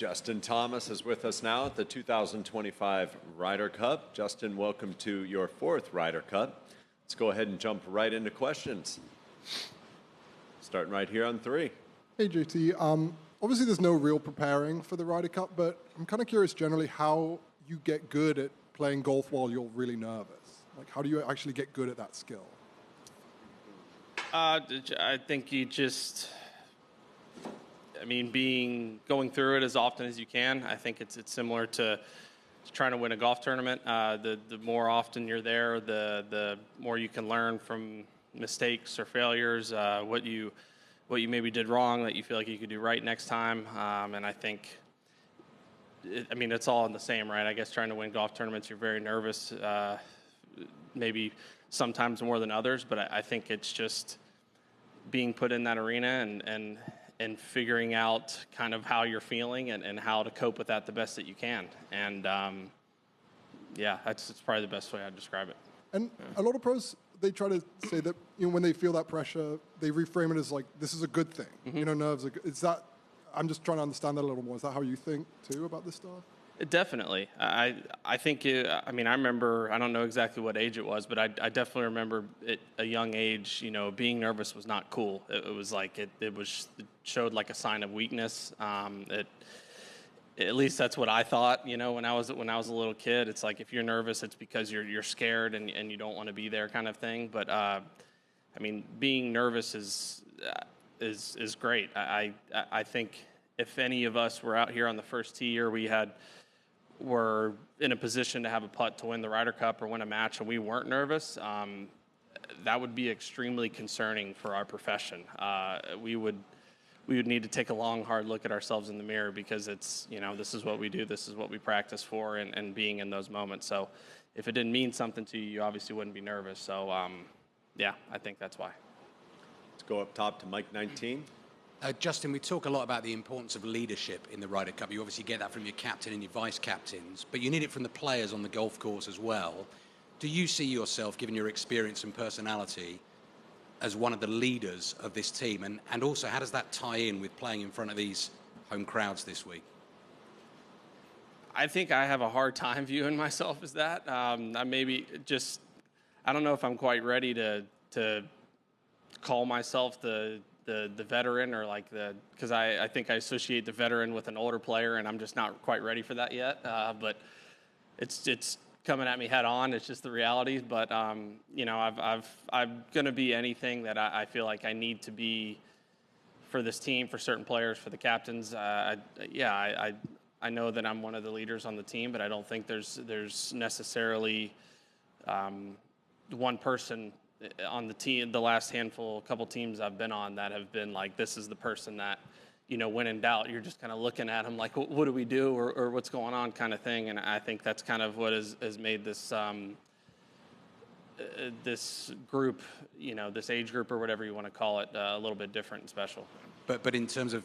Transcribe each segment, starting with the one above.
Justin Thomas is with us now at the 2025 Ryder Cup. Justin, welcome to your fourth Ryder Cup. Let's go ahead and jump right into questions. Starting right here on 3. Hey, JT. Obviously, there's no real preparing for the Ryder Cup, but I'm kind of curious generally how you get good at playing golf while you're really nervous. Like, how do you actually get good at that skill? I think you just... going through it as often as you can. I think it's similar to trying to win a golf tournament. The more often you're there, the more you can learn from mistakes or failures, what you maybe did wrong that you feel like you could do right next time. And I think, it's all in the same, right? I guess trying to win golf tournaments, you're very nervous, maybe sometimes more than others, but I think it's just being put in that arena and figuring out kind of how you're feeling and how to cope with that the best that you can. And, it's probably the best way I'd describe it. And a lot of pros, they try to say that, when they feel that pressure, they reframe it as like, this is a good thing. Mm-hmm. Nerves are good. Is that, I'm just trying to understand that a little more. Is that how you think, too, about this stuff? Definitely. I think, I remember, I don't know exactly what age it was, but I definitely remember at a young age, being nervous was not cool. It was like, it showed like a sign of weakness. At least that's what I thought, when I was a little kid. It's like, if you're nervous, it's because you're scared and you don't want to be there kind of thing. But, being nervous is great. I think if any of us were out here on the first tee or were in a position to have a putt to win the Ryder Cup or win a match and we weren't nervous, that would be extremely concerning for our profession. We would need to take a long, hard look at ourselves in the mirror because it's, this is what we do, this is what we practice for, and being in those moments. So if it didn't mean something to you, you obviously wouldn't be nervous. So, I think that's why. Let's go up top to Mike 19. Justin, we talk a lot about the importance of leadership in the Ryder Cup. You obviously get that from your captain and your vice captains, but you need it from the players on the golf course as well. Do you see yourself, given your experience and personality, as one of the leaders of this team? And also, how does that tie in with playing in front of these home crowds this week? I think I have a hard time viewing myself as that. I don't know if I'm quite ready to call myself the veteran or because I think I associate the veteran with an older player, and I'm just not quite ready for that yet. But it's coming at me head on. It's just the reality. But I'm going to be anything that I feel like I need to be for this team, for certain players, for the captains. I know that I'm one of the leaders on the team, but I don't think there's necessarily one person on the team, the last couple teams I've been on that have been like, this is the person that, when in doubt, you're just kind of looking at them like, what do we do or what's going on kind of thing. And I think that's kind of what has made this this group, this age group or whatever you want to call it, a little bit different and special. But in terms of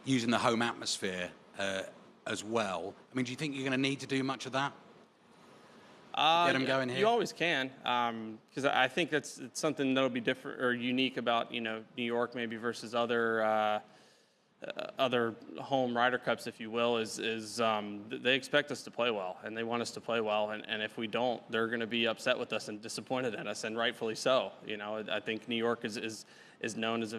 using the home atmosphere as well, do you think you're going to need to do much of that? Get them going here? You always can, because I think it's something that'll be different or unique about New York maybe versus other home Ryder Cups, if you will, is they expect us to play well and they want us to play well, and if we don't, they're going to be upset with us and disappointed in us, and rightfully so. I think New York is known as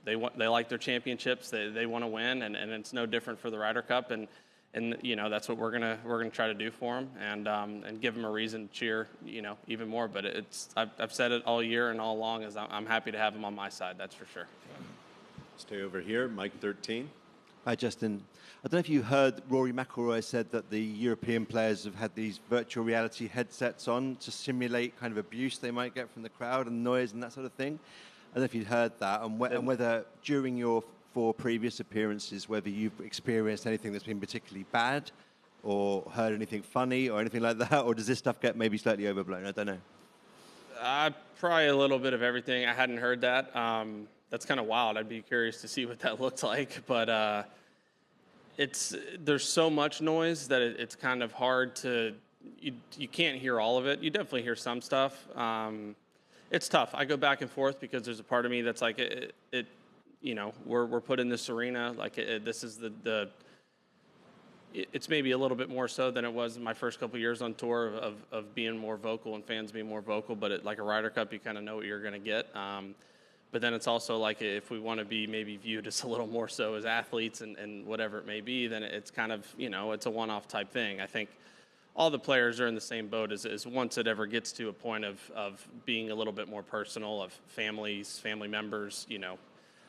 they like their championships, they want to win, and it's no different for the Ryder Cup, and that's what we're gonna try to do for them, and give them a reason to cheer, even more. But I've said it all year and all along is I'm happy to have them on my side. That's for sure. Stay over here, Mike 13. Hi, Justin. I don't know if you heard Rory McIlroy said that the European players have had these virtual reality headsets on to simulate kind of abuse they might get from the crowd and noise and that sort of thing. I don't know if you'd heard that, and whether during your 4 previous appearances, whether you've experienced anything that's been particularly bad or heard anything funny or anything like that, or does this stuff get maybe slightly overblown? I don't know. Probably a little bit of everything. I hadn't heard that. That's kind of wild. I'd be curious to see what that looked like. But there's so much noise that it's kind of hard to, you can't hear all of it. You definitely hear some stuff. It's tough. I go back and forth because there's a part of me that's like, we're put in this arena. Like this is it's maybe a little bit more so than it was in my first couple of years on tour of being more vocal and fans being more vocal. But like a Ryder Cup, you kind of know what you're going to get. But then it's also like if we want to be maybe viewed as a little more so as athletes and whatever it may be, then it's kind of, it's a one-off type thing. I think all the players are in the same boat as once it ever gets to a point of being a little bit more personal, of family members,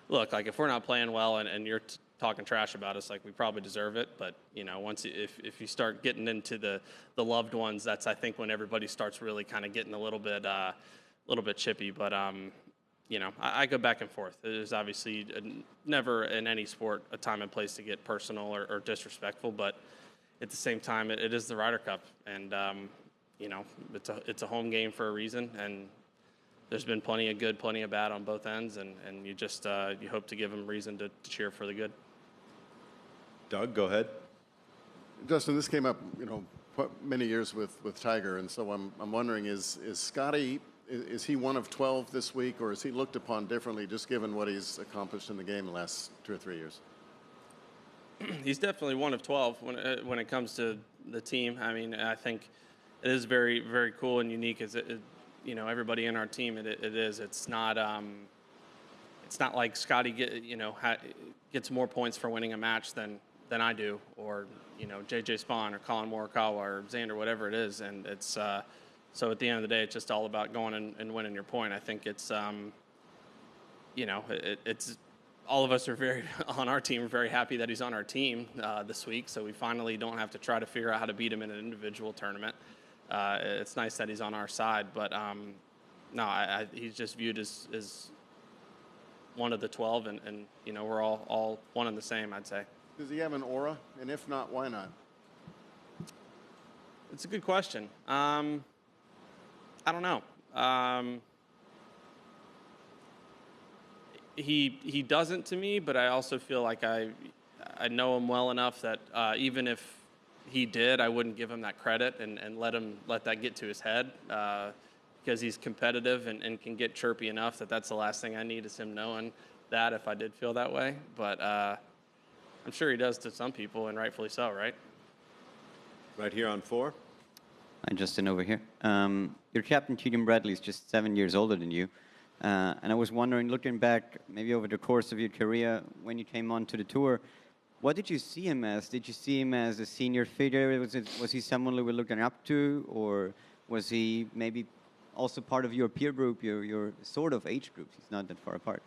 look, like if we're not playing well and you're talking trash about us, like we probably deserve it. But, once if you start getting into the loved ones, that's, I think, when everybody starts really kind of getting a little bit chippy. But, I go back and forth. There's obviously never in any sport a time and place to get personal or disrespectful, but at the same time, it is the Ryder Cup, and it's a home game for a reason, and there's been plenty of good, plenty of bad on both ends, and you just you hope to give them reason to cheer for the good. Doug, go ahead. Justin, this came up, many years with Tiger, and so I'm wondering, is Scotty, is he one of 12 this week, or is he looked upon differently just given what he's accomplished in the game the last 2 or 3 years? He's definitely one of 12 when it comes to the team. I mean, I think it is very, very cool and unique. Everybody in our team, it is. It's not like Scotty gets more points for winning a match than I do, or JJ Spawn or Colin Morikawa or Xander, whatever it is. And it's so at the end of the day, it's just all about going and winning your point. I think it's it's. All of us are on our team are very happy that he's on our team this week, so we finally don't have to try to figure out how to beat him in an individual tournament. It's nice that he's on our side, but he's just viewed as one of the 12, and we're all one and the same, I'd say. Does he have an aura? And if not, why not? It's a good question. I don't know. He doesn't to me, but I also feel like I know him well enough that even if he did, I wouldn't give him that credit and let that get to his head because he's competitive and can get chirpy enough that's the last thing I need is him knowing that if I did feel that way. But I'm sure he does to some people, and rightfully so, right? Right here on 4. Hi, Justin, over here. Your captain, Keegan Bradley, is just 7 years older than you. And I was wondering, looking back, maybe over the course of your career, when you came onto the tour, what did you see him as? Did you see him as a senior figure? Was he someone you were looking up to, or was he maybe also part of your peer group, your sort of age group? He's not that far apart.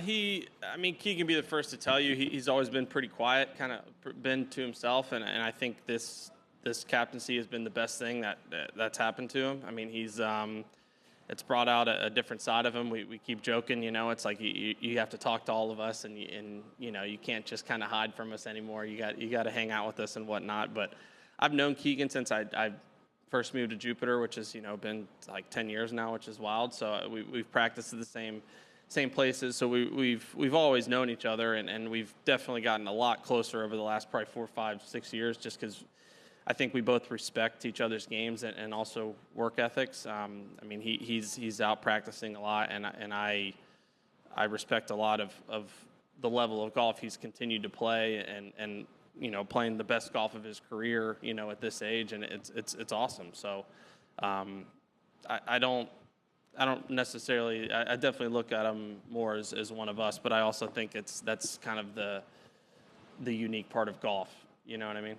Keegan can be the first to tell you, he's always been pretty quiet, kind of been to himself, and I think this captaincy has been the best thing that's happened to him. I mean, he's it's brought out a different side of him. We keep joking, it's like you have to talk to all of us, and you can't just kind of hide from us anymore. You got to hang out with us and whatnot. But I've known Keegan since I first moved to Jupiter, which has been like 10 years now, which is wild. So we've practiced at the same places. So we've always known each other, and we've definitely gotten a lot closer over the last probably 4, 5, 6 years, just because I think we both respect each other's games and also work ethics. He's out practicing a lot, and I respect a lot of the level of golf he's continued to play, and playing the best golf of his career, at this age, and it's awesome. So I don't necessarily. I definitely look at him more as one of us, but I also think that's kind of the unique part of golf. You know what I mean?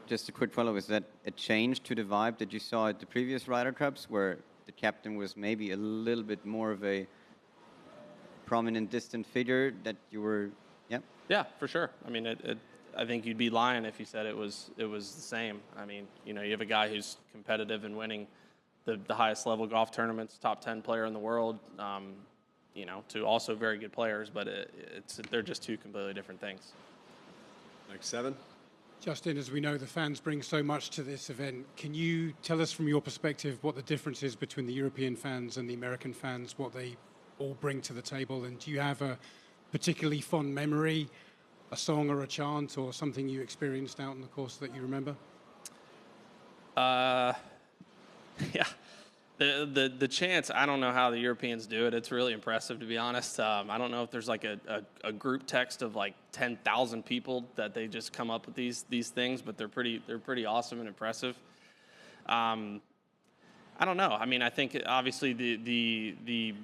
Just a quick follow, is that a change to the vibe that you saw at the previous Ryder Cups, where the captain was maybe a little bit more of a prominent, distant figure that you were, yeah? Yeah, for sure. I mean, I think you'd be lying if you said it was the same. I mean, you have a guy who's competitive and winning the highest level golf tournaments, top 10 player in the world, to also very good players, but they're just two completely different things. Next 7. Justin, as we know, the fans bring so much to this event. Can you tell us from your perspective what the difference is between the European fans and the American fans, what they all bring to the table? And do you have a particularly fond memory, a song or a chant or something you experienced out in the course that you remember? Yeah. The chants, I don't know how the Europeans do it. It's really impressive, to be honest. I don't know if there's like a group text of like 10,000 people that they just come up with these things, but they're pretty awesome and impressive. I don't know. I mean, I think obviously the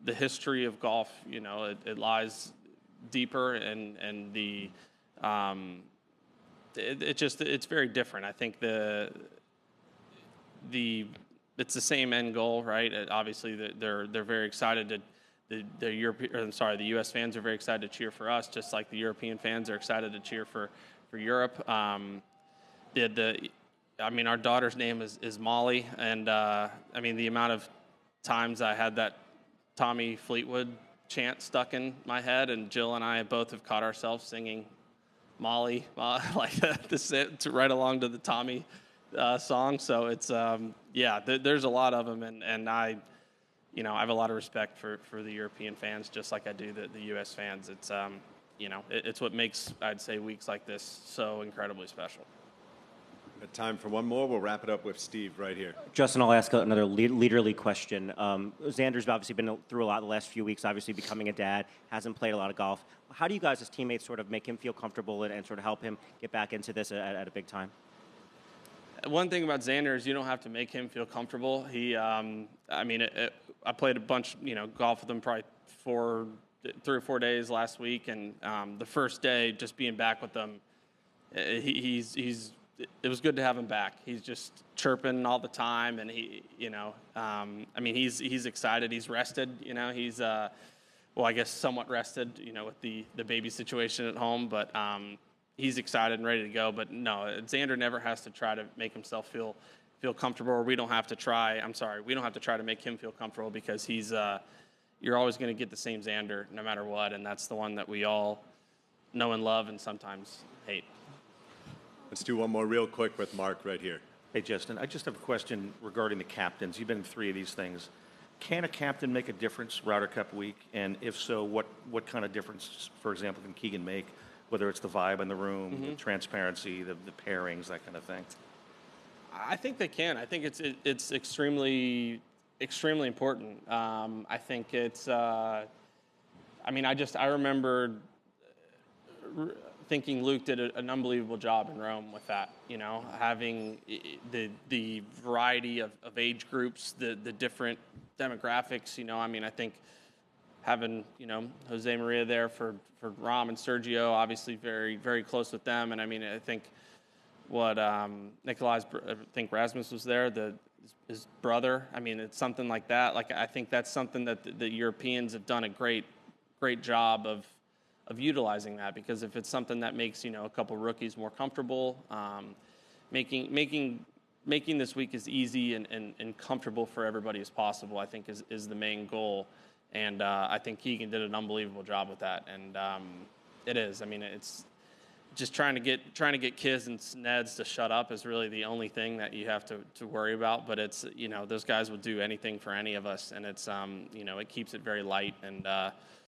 history of golf, you know, it lies deeper, and it's very different. I think it's the same end goal, right? Obviously, they're very excited to the U.S. fans are very excited to cheer for us, just like the European fans are excited to cheer for Europe. I mean, our daughter's name is Molly, and I mean, the amount of times I had that Tommy Fleetwood chant stuck in my head, and Jill and I both have caught ourselves singing Molly like this right along to the Tommy song. So it's there's a lot of them, and I have a lot of respect for the European fans, just like I do the U.S. fans. It's it's what makes, I'd say, weeks like this so incredibly special. Got time for one more. We'll wrap it up with Steve right here. Justin, I'll ask another leaderly question. Xander's obviously been through a lot the last few weeks, obviously becoming a dad, hasn't played a lot of golf. How do you guys as teammates sort of make him feel comfortable and sort of help him get back into this at a big time? One thing about Xander is you don't have to make him feel comfortable. He, I played a bunch, golf with him probably 3 or 4 days last week, and the first day, just being back with them, it was good to have him back. He's just chirping all the time, and he's excited. He's rested, he's, I guess somewhat rested, with the baby situation at home, but he's excited and ready to go. But no, Xander never has to try to make himself feel comfortable, or we don't have to try to make him feel comfortable, because you're always going to get the same Xander no matter what, and that's the one that we all know and love and sometimes hate. Let's do one more real quick with Mark right here. Hey, Justin, I just have a question regarding the captains. You've been in 3 of these things. Can a captain make a difference Ryder Cup week? And if so, what kind of difference, for example, can Keegan make, whether it's the vibe in the room, the transparency, the pairings, that kind of thing? I think they can. I think it's extremely important. I think it's. I remember thinking Luke did an unbelievable job in Rome with that. Having the variety of age groups, the different demographics. I think having Jose Maria there for Rom and Sergio, obviously very very close with them, and I think what Nikolai's, I think Rasmus was there, his brother. It's something like that. Like, I think that's something that the Europeans have done a great job of utilizing that, because if it's something that makes a couple rookies more comfortable, making this week as easy and comfortable for everybody as possible, I think is the main goal. And I think Keegan did an unbelievable job with that. And it is. It's just trying to get kids and Neds to shut up is really the only thing that you have to worry about. But it's those guys would do anything for any of us, and it's it keeps it very light, and